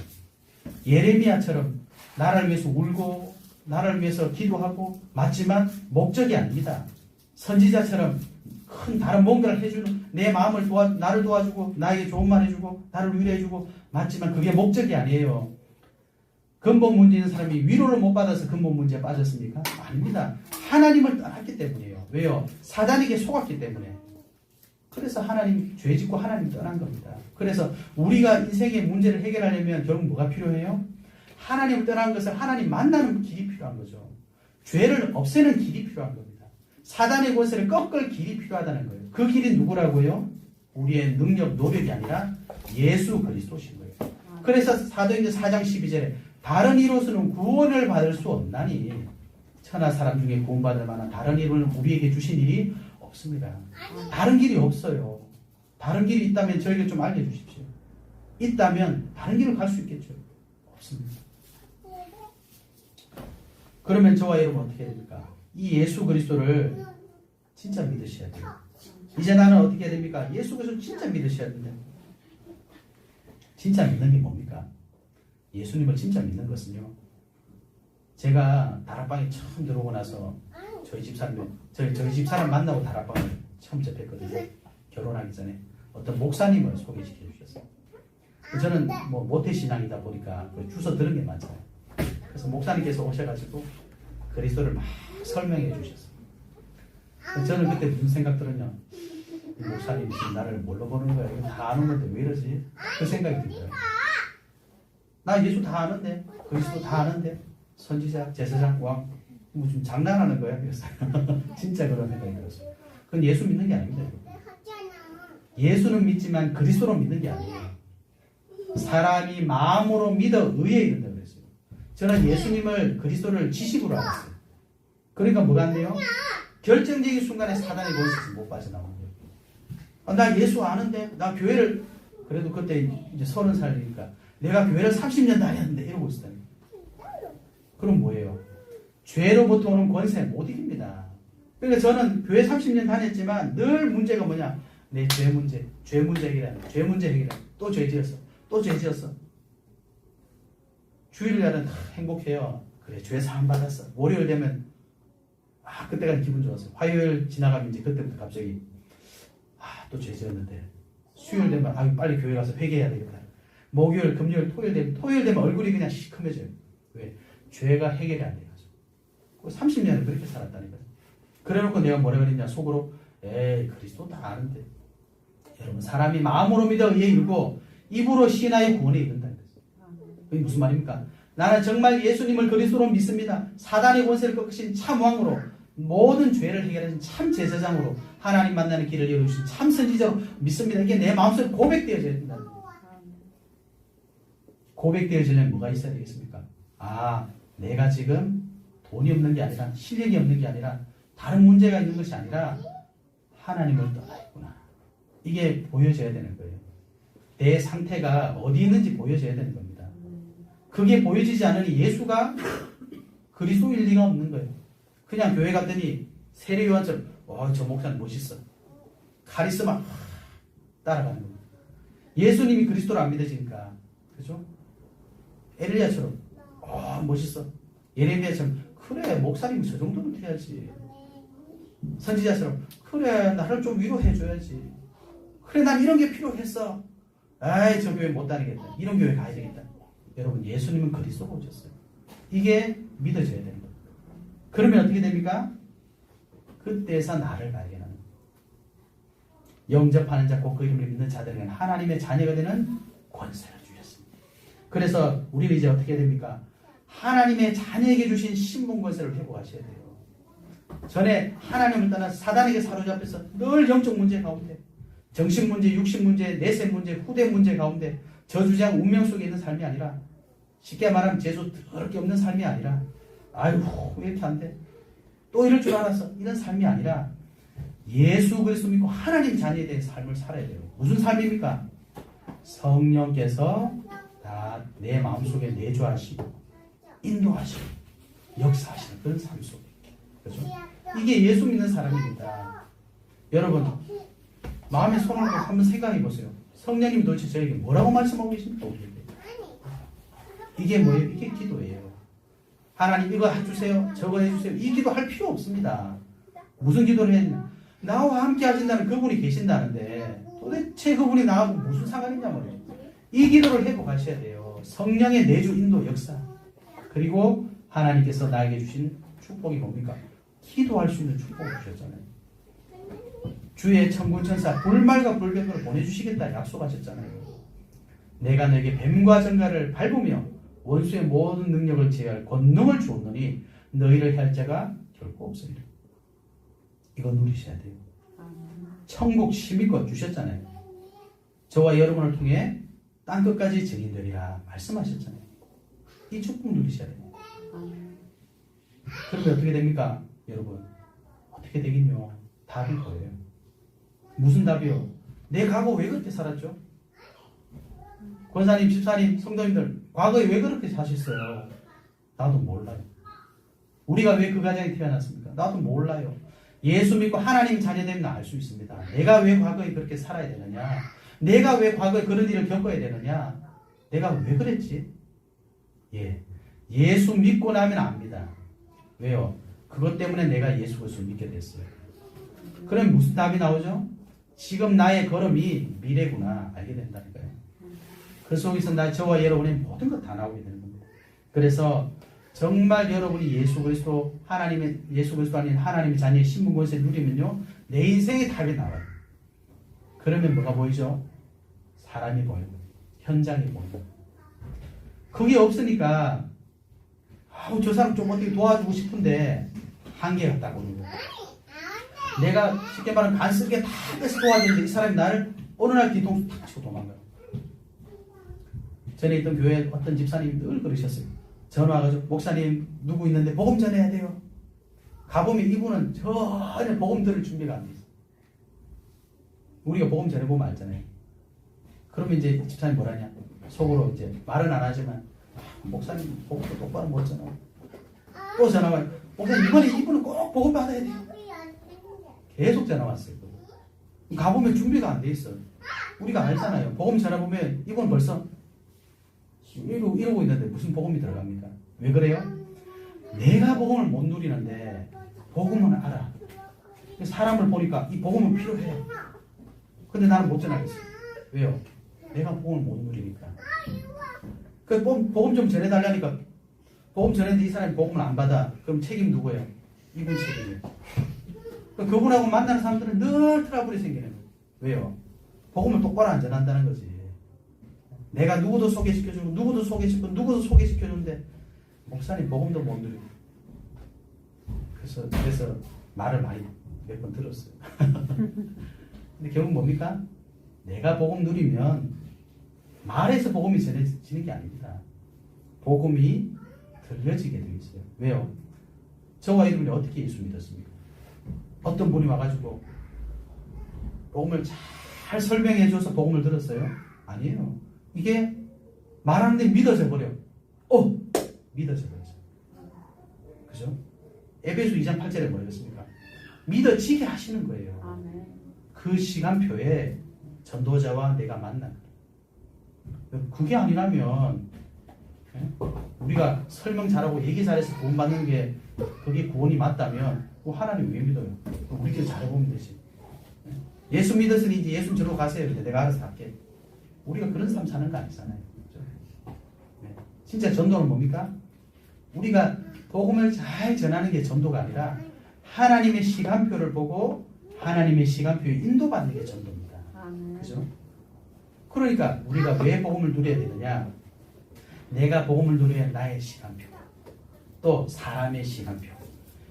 예레미야처럼 나를 위해서 울고 나를 위해서 기도하고 맞지만 목적이 아닙니다. 선지자처럼 큰 다른 뭔가를 해주는 내 마음을 나를 도와주고 나에게 좋은 말 해주고 나를 위로해주고 맞지만 그게 목적이 아니에요. 근본 문제 있는 사람이 위로를 못 받아서 근본 문제에 빠졌습니까? 아닙니다. 하나님을 떠났기 때문이에요. 왜요? 사단에게 속았기 때문에. 그래서 하나님 죄 짓고 하나님 떠난 겁니다. 그래서 우리가 인생의 문제를 해결하려면 결국 뭐가 필요해요? 하나님을 떠난 것을 하나님 만나는 길이 필요한 거죠. 죄를 없애는 길이 필요한 겁니다. 사단의 권세를 꺾을 길이 필요하다는 거예요. 그 길이 누구라고요? 우리의 능력, 노력이 아니라 예수 그리스도신 거예요. 그래서 사도행전 4장 12절에 다른 이로서는 구원을 받을 수 없나니 천하 사람 중에 구원받을 만한 다른 일을 우리에게 주신 일이 없습니다. 다른 길이 없어요. 다른 길이 있다면 저에게 좀 알려주십시오. 있다면 다른 길을 갈 수 있겠죠. 없습니다. 그러면 저와 여러분 어떻게 해야 됩니까? 이 예수 그리스도를 진짜 믿으셔야 돼요. 이제 나는 어떻게 해야 됩니까? 예수 그리스도를 진짜 믿으셔야 됩니다. 진짜 믿는 게 뭡니까? 예수님을 진짜 믿는 것은요. 제가 다락방에 처음 들어오고 나서 저희 집사람 만나고 다락방을 처음 접했거든요. 결혼하기 전에 어떤 목사님을 소개시켜 주셨어요. 저는 뭐 모태신앙이다 보니까 주워 들은 게 많잖아요. 그래서 목사님께서 오셔가지고 그리스도를 막 설명해 주셨어요. 저는 그때 무슨 생각 들었냐? 이 목사님이 지금 나를 뭘로 보는 거야? 이거 다 아는 건데 왜 이러지? 그 생각이 들어요. 나 예수 다 아는데, 그리스도 다 아는데, 선지자, 제사장, 왕, 뭐 좀 장난하는 거야? 그랬어요. 진짜 그런 생각이 들었어요. 그건 예수 믿는 게 아닙니다. 예수는 믿지만 그리스도로 믿는 게 아니에요. 사람이 마음으로 믿어 의에 이른다 그랬어요. 저는 예수님을 그리스도를 지식으로 알았어요. 그러니까 뭐가 안 돼요? 결정적인 순간에 사단의 권세에서 못 빠져나오는 거예요. 나 예수 아는데, 나 교회를 그래도 그때 이제 30살이니까 내가 교회를 30년 다녔는데 이러고 있었다니. 그럼 뭐예요? 죄로부터 오는 권세 못 이깁니다. 그러니까 저는 교회 30년 다녔지만 늘 문제가 뭐냐? 내 죄 문제 해결하는, 죄 문제 해결하는, 또 죄 지었어, 또 죄 지었어. 주일날은 행복해요. 그래, 죄 사함 받았어. 월요일 되면 그때가 기분 좋았어요. 화요일 지나가면 이제 그때부터 갑자기 또 죄 지었는데. 수요일 되면 빨리 교회 가서 회개해야 되겠다. 목요일, 금요일, 토요일 되면 얼굴이 그냥 시커매져요. 왜? 죄가 해결이 안 돼가지고. 30년을 그렇게 살았다니까요. 그래놓고 내가 뭐라 그랬냐, 속으로. 에이, 그리스도 다 아는데. 여러분, 사람이 마음으로 믿어 의에 이르고 입으로 신하의 구원에 이른다는 거죠. 그게 무슨 말입니까? 나는 정말 예수님을 그리스도로 믿습니다. 사단의 권세를 꺾으신 참 왕으로, 모든 죄를 해결하신 참 제사장으로, 하나님 만나는 길을 열어주신 참 선지자로 믿습니다. 이게 내 마음속에 고백되어져야 된다는 거예요. 고백되어지려면 뭐가 있어야 되겠습니까? 내가 지금 돈이 없는 게 아니라, 실력이 없는 게 아니라, 다른 문제가 있는 것이 아니라 하나님을 떠나 있구나. 이게 보여져야 되는 거예요. 내 상태가 어디 있는지 보여져야 되는 겁니다. 그게 보여지지 않으니 예수가 그리스도일 리가 없는 거예요. 그냥 교회 갔더니 세례 요한처럼 저 목사님 멋있어. 카리스마 따라가는 겁니다. 예수님이 그리스도를 안 믿어지니까, 그죠? 엘리야처럼 멋있어. 예레미야처럼 그래, 목사님이 저 정도는 해야지. 선지자처럼 그래, 나를 좀 위로해줘야지. 그래, 난 이런 게 필요했어. 저 교회 못 다니겠다. 이런 교회 가야 되겠다. 여러분, 예수님은 그리스도가 오셨어요. 이게 믿어져야 되는 거예요. 그러면 어떻게 됩니까? 그때서 나를 발견하는 거예요. 영접하는 자, 곧 그 이름을 믿는 자들에게는 하나님의 자녀가 되는 권세를 주셨습니다. 그래서 우리는 이제 어떻게 해야 됩니까? 하나님의 자녀에게 주신 신분 권세를 회복하셔야 돼요. 전에 하나님을 떠나 사단에게 사로잡혀서 늘 영적 문제 가운데, 정신 문제, 육신 문제, 내세 문제, 후대 문제 가운데 저주장 운명 속에 있는 삶이 아니라, 쉽게 말하면 재수 더럽게 없는 삶이 아니라, 왜 이렇게 안 돼? 또 이럴 줄 알았어. 이런 삶이 아니라 예수 그리스도 믿고 하나님 자녀에 대한 삶을 살아야 돼요. 무슨 삶입니까? 성령께서 다 내 마음속에 내주하시고 인도하시고 역사하시는 그런 삶 속에. 그렇죠? 이게 예수 믿는 사람입니다. 여러분, 마음에 손을 얹고 한번 생각해 보세요. 성령님이 도대체 저에게 뭐라고 말씀하고 계십니까? 이게 뭐예요? 이게 기도예요. 하나님 이거 해주세요, 저거 해주세요. 이 기도 할 필요 없습니다. 무슨 기도를 했냐? 나와 함께 하신다는 그분이 계신다는데 도대체 그분이 나하고 무슨 상관이냐 말이에요. 이 기도를 회복하셔야 돼요. 성령의 내주 인도 역사, 그리고 하나님께서 나에게 주신 축복이 뭡니까? 기도할 수 있는 축복을 주셨잖아요. 주의 천군천사 불말과 불병을 보내주시겠다 약속하셨잖아요. 내가 너에게 뱀과 정갈을 밟으며 원수의 모든 능력을 제어할 권능을 주었노니 너희를 할 자가 결코 없으리라. 이거 누리셔야 돼요. 천국 시민권 주셨잖아요. 저와 여러분을 통해 땅끝까지 증인되리라 말씀하셨잖아요. 이 축복 누리셔야 됩니다. 그러면 어떻게 됩니까? 여러분, 어떻게 되긴요? 답이 뭐예요? 무슨 답이요? 내 과거 왜 그렇게 살았죠? 권사님, 집사님, 성도님들, 과거에 왜 그렇게 사셨어요? 나도 몰라요. 우리가 왜 그 가정에 태어났습니까? 나도 몰라요. 예수 믿고 하나님 자녀되면 알 수 있습니다. 내가 왜 과거에 그렇게 살아야 되느냐? 내가 왜 과거에 그런 일을 겪어야 되느냐? 내가 왜 그랬지? 예수 믿고 나면 압니다. 왜요? 그것 때문에 내가 예수 그리스도를 믿게 됐어요. 그럼 무슨 답이 나오죠? 지금 나의 걸음이 미래구나 알게 된다니까요. 그 속에서 저와 여러분의 모든 것 다 나오게 되는 겁니다. 그래서 정말 여러분이 예수 그리스도 아닌 하나님의 자녀의 신분 권세를 누리면요, 내 인생의 답이 나와요. 그러면 뭐가 보이죠? 사람이 보이고 현장이 보이고. 그게 없으니까 저 사람 좀 어떻게 도와주고 싶은데 한계가 딱 오는 거예요. 내가 쉽게 말하면 간섭게 다 해서 도와주는데 이 사람이 나를 어느 날 뒤통수 탁 치고 도망가요. 전에 있던 교회에 어떤 집사님이 늘 그러셨어요. 전화 와가지고 목사님 누구 있는데 복음 전해야 돼요. 가보면 이분은 전혀 복음 들을 준비가 안 돼 있어요. 우리가 복음 전해보면 알잖아요. 그러면 이제 집사님 뭐라냐? 속으로 이제 말은 안 하지만 목사님 복음도 똑바로 못 전하. 또 전화 와요. 목사님 이분은 꼭 복음 받아야 돼요. 계속 전화 왔어요. 가보면 준비가 안 돼 있어요. 우리가 알잖아요. 복음 전해보면 이분 벌써 이러고 있는데 무슨 복음이 들어갑니까? 왜 그래요? 내가 복음을 못 누리는데 복음은 알아. 사람을 보니까 이 복음은 필요해요. 근데 나는 못 전하겠어요. 왜요? 내가 복음을 못 누리니까. 그 복음 좀 전해달라니까 복음 전했는데 이 사람이 복음을 안 받아. 그럼 책임 누구예요? 이분 책임이에요. 그분하고 만나는 사람들은 늘 트러블이 생기는 거예요. 왜요? 복음을 똑바로 안 전한다는 거지. 내가 누구도 소개시켜주고 누구도 소개시켜주는데 목사님 복음도 못 누리고. 그래서 말을 많이 몇 번 들었어요. 근데 결국 뭡니까? 내가 복음 누리면 말에서 복음이 전해지는 게 아닙니다. 복음이 들려지게 되어 있어요. 왜요? 저와 여러분이 어떻게 예수 믿었습니까? 어떤 분이 와가지고 복음을 잘 설명해 줘서 복음을 들었어요? 아니에요. 이게 말하는데 믿어져 버려. 믿어져 버렸어요. 그죠? 에베소 2장 8절에 뭐랬습니까? 믿어지게 하시는 거예요. 아멘. 그 시간표에 전도자와 내가 만난 거예요. 그게 아니라면 우리가 설명 잘하고 얘기 잘해서 구원 받는 게 그게 구원이 맞다면 하나님 왜 믿어요? 우리끼리 잘해보면 되지. 예수 믿었으니 이제 예수 저로 가세요. 근데 내가 알아서 할게. 우리가 그런 삶 사는 거 아니잖아요. 네. 진짜 전도는 뭡니까? 우리가 복음을 잘 전하는 게 전도가 아니라 하나님의 시간표를 보고 하나님의 시간표에 인도받는 게 전도입니다. 그죠? 그러니까 우리가 왜 복음을 누려야 되느냐? 내가 복음을 누려야 나의 시간표, 또 사람의 시간표,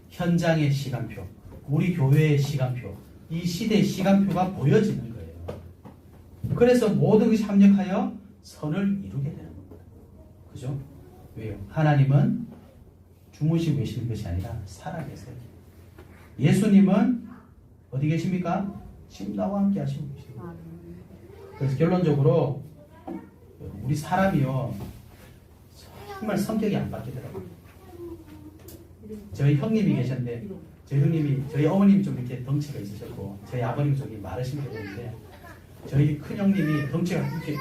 현장의 시간표, 우리 교회의 시간표, 이 시대의 시간표가 보여지는 거예요. 그래서 모든 것이 합력하여 선을 이루게 되는 겁니다. 그죠? 왜요? 하나님은 주무시고 계시는 것이 아니라 살아계세요. 예수님은 어디 계십니까? 지금 나와 함께 하시고 계십니다. 그래서 결론적으로 우리 사람이요 정말 성격이 안 바뀌더라고요. 저희 형님이 계셨는데 저희 어머님이 좀 이렇게 덩치가 있으셨고 저희 아버님이 저기 마르신 게 있는데 저희 큰 형님이 덩치가 이렇게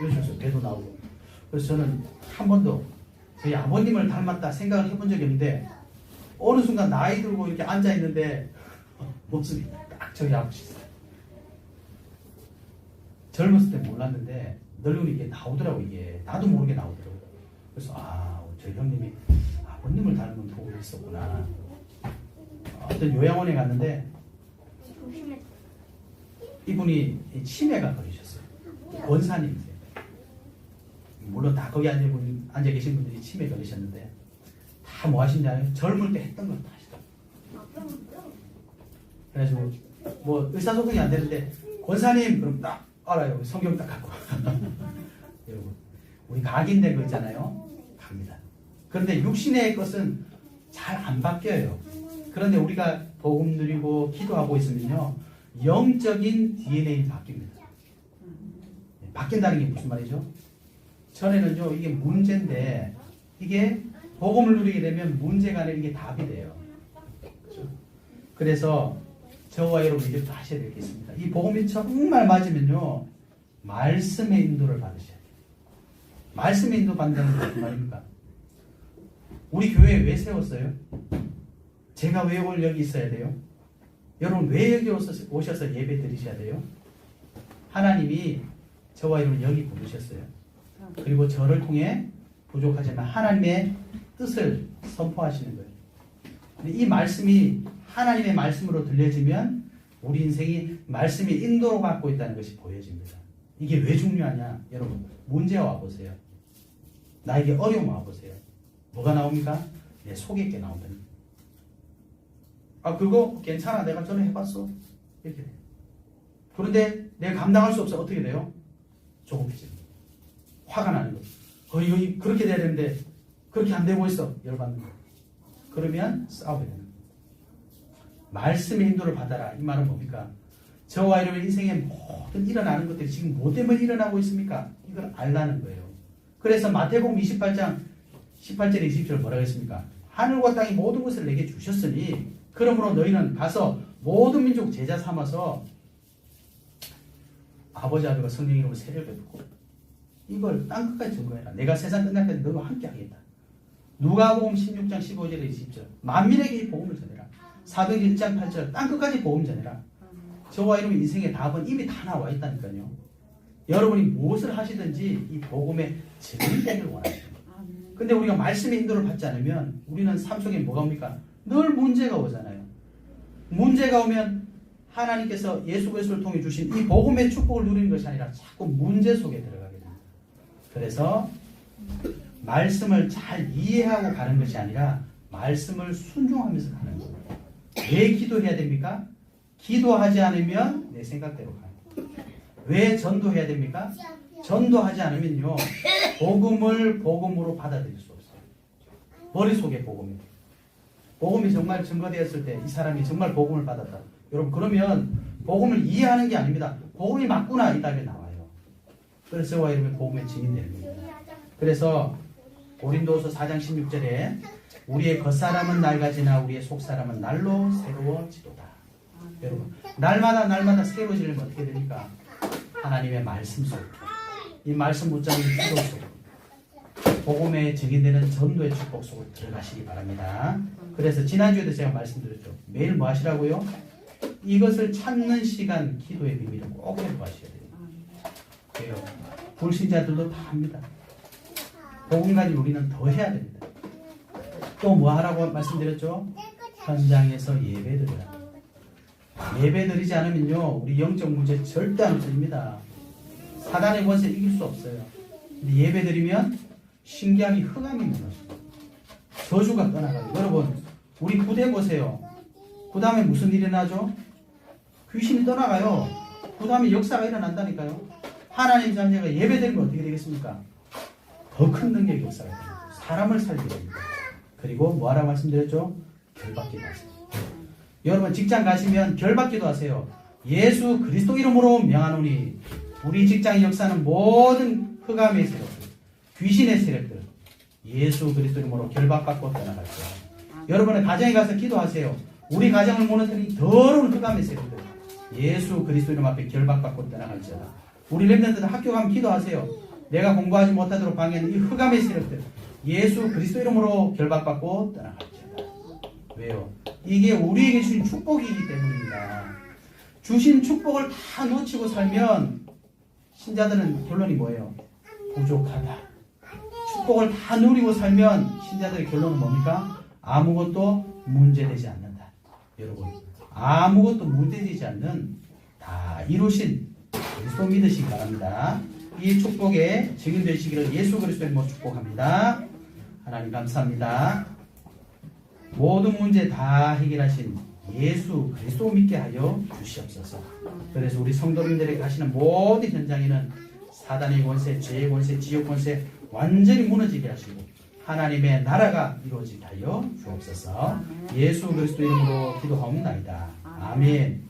이러셨어요. 배도 나오고. 그래서 저는 한 번도 저희 아버님을 닮았다 생각을 해본 적이 없는데 어느 순간 나이 들고 이렇게 앉아 있는데 모습이 딱 저희 아버지였어요. 젊었을 때 몰랐는데 늙으니 이게 나오더라고. 이게 나도 모르게 나오더라고요. 그래서 저희 형님이 아버님을 닮은 도움이 있었구나. 어떤 요양원에 갔는데 이분이 치매가 걸리셨어요. 권사님이세요. 물론 다 거기 앉아 계신 분들이 치매 걸리셨는데 다 뭐 하시냐면 젊을 때 했던 걸 다 하시더라고요. 그래가지고 뭐 의사소통이 안 되는데 권사님 그럼 딱 알아요. 성경 딱 갖고 여러분 우리 각인된 거 있잖아요. 그런데 육신의 것은 잘 안 바뀌어요. 그런데 우리가 복음 누리고 기도하고 있으면요, 영적인 DNA는 바뀝니다. 바뀐다는 게 무슨 말이죠? 전에는요, 이게 문제인데, 이게 복음을 누리게 되면 문제가 아니라 이게 답이 돼요. 그렇죠? 그래서 저와 여러분 이제부터 하셔야 되겠습니다. 이 복음이 정말 맞으면요, 말씀의 인도를 받으셔야 돼요. 말씀의 인도 받는다는 게 무슨 말입니까? 우리 교회 왜 세웠어요? 제가 왜 오늘 여기 있어야 돼요? 여러분 왜 여기 오셔서 예배 드리셔야 돼요? 하나님이 저와 여러분 여기 부르셨어요. 그리고 저를 통해 부족하지만 하나님의 뜻을 선포하시는 거예요. 근데 이 말씀이 하나님의 말씀으로 들려지면 우리 인생이 말씀의 인도로 받고 있다는 것이 보여집니다. 이게 왜 중요하냐? 여러분 문제가 와보세요. 나에게 어려움 와보세요. 뭐가 나옵니까? 내 속에 게 나온다. 아 그거 괜찮아. 내가 전에 해봤어. 이렇게 돼요. 그런데 내가 감당할 수 없어. 어떻게 돼요? 조급해집니다. 화가 나는 거예요. 이거 그렇게 돼야 되는데 그렇게 안 되고 있어. 열받는 거예요. 그러면 싸우게 되는 거예요. 말씀의 인도를 받아라. 이 말은 뭡니까? 저와 여러분 인생에 모든 일어나는 것들이 지금 뭐 때문에 일어나고 있습니까? 이걸 알라는 거예요. 그래서 마태복음 28장 18절에 20절 뭐라고 했습니까? 하늘과 땅이 모든 것을 내게 주셨으니 그러므로 너희는 가서 모든 민족 제자 삼아서 아버지 아들과 성령 이름으로 세례를 베푸고 이걸 땅끝까지 증거해라. 내가 세상 끝날 때까지 너희와 함께 하겠다. 누가복음 16장 15절에 20절 만민에게 이 복음을 전해라. 사도행 1장 8절 땅끝까지 복음 전해라. 저와 여러분 인생의 답은 이미 다 나와 있다니까요. 여러분이 무엇을 하시든지 이 복음에 증인되기를 원합니다. 근데 우리가 말씀의 인도를 받지 않으면 우리는 삶 속에 뭐가 옵니까? 늘 문제가 오잖아요. 문제가 오면 하나님께서 예수 그리스도를 통해 주신 이 복음의 축복을 누리는 것이 아니라 자꾸 문제 속에 들어가게 됩니다. 그래서 말씀을 잘 이해하고 가는 것이 아니라 말씀을 순종하면서 가는 거예요. 왜 기도해야 됩니까? 기도하지 않으면 내 생각대로 가요. 왜 전도해야 됩니까? 전도하지 않으면요, 복음을 복음으로 받아들일 수 없어요. 머릿속에 복음이. 복음이 정말 증거되었을 때 이 사람이 정말 복음을 받았다. 여러분 그러면 복음을 이해하는 게 아닙니다. 복음이 맞구나 이 답이 나와요. 그래서 저와 여러분이 복음의 증인되는 겁니다. 그래서 고린도후서 4장 16절에 우리의 겉사람은 낡아지나 우리의 속사람은 날로 새로워지도다. 여러분 날마다 새로워지려면 어떻게 됩니까? 하나님의 말씀 속, 이 말씀 붙잡는 기도 속, 복음의 증인되는 전도의 축복 속으로 들어가시기 바랍니다. 그래서 지난주에도 제가 말씀드렸죠. 매일 뭐 하시라고요? 이것을 찾는 시간, 기도의 비밀을 꼭 공부하셔야 돼요. 왜요? 불신자들도 다 합니다. 복음 가지고 우리는 더 해야 됩니다. 또 뭐 하라고 말씀드렸죠? 현장에서 예배드리라. 예배드리지 않으면요, 우리 영적 문제 절대 안 없어집니다. 사단의 권세 이길 수 없어요. 근데 예배드리면 신기하게 흑암이 무너져요. 저주가 떠나가요. 여러분, 우리 부대 보세요. 그 다음에 무슨 일이 일어나죠? 귀신이 떠나가요. 그 다음에 역사가 일어난다니까요. 하나님 자녀가 예배드리면 어떻게 되겠습니까? 더 큰 능력의 역사가 됩니다. 사람을 살리게 됩니다. 그리고 뭐하라고 말씀드렸죠? 결박기도 하세요. 여러분 직장 가시면 결박기도 하세요. 예수 그리스도 이름으로 명하노니 우리 직장의 역사는 모든 흑암의 세력들, 귀신의 세력들 예수 그리스도 이름으로 결박받고 떠나갈 거예요. 여러분의 가정에 가서 기도하세요. 우리 가정을 무너뜨린 더러운 흑암의 세력들 예수 그리스도 이름 앞에 결박받고 떠나갈지어다. 우리 렘넌트들 학교 가면 기도하세요. 내가 공부하지 못하도록 방해하는 이 흑암의 세력들 예수 그리스도 이름으로 결박받고 떠나갈지어다. 왜요? 이게 우리에게 주신 축복이기 때문입니다. 주신 축복을 다 놓치고 살면 신자들은 결론이 뭐예요? 부족하다. 축복을 다 누리고 살면 신자들의 결론은 뭡니까? 아무것도 문제되지 않는다. 여러분 아무것도 문제되지 않는 다 이루신 그리스도 믿으시기 바랍니다. 이 축복에 증인되시기를 예수 그리스도의 이름으로 축복합니다. 하나님 감사합니다. 모든 문제 다 해결하신 예수 그리스도 믿게 하여 주시옵소서. 그래서 우리 성도님들에게 가시는 모든 현장에는 사단의 권세, 죄의 권세, 지옥 권세 완전히 무너지게 하시고 하나님의 나라가 이루어지게 하여 주옵소서. 예수 그리스도 이름으로 기도하옵나이다. 아멘.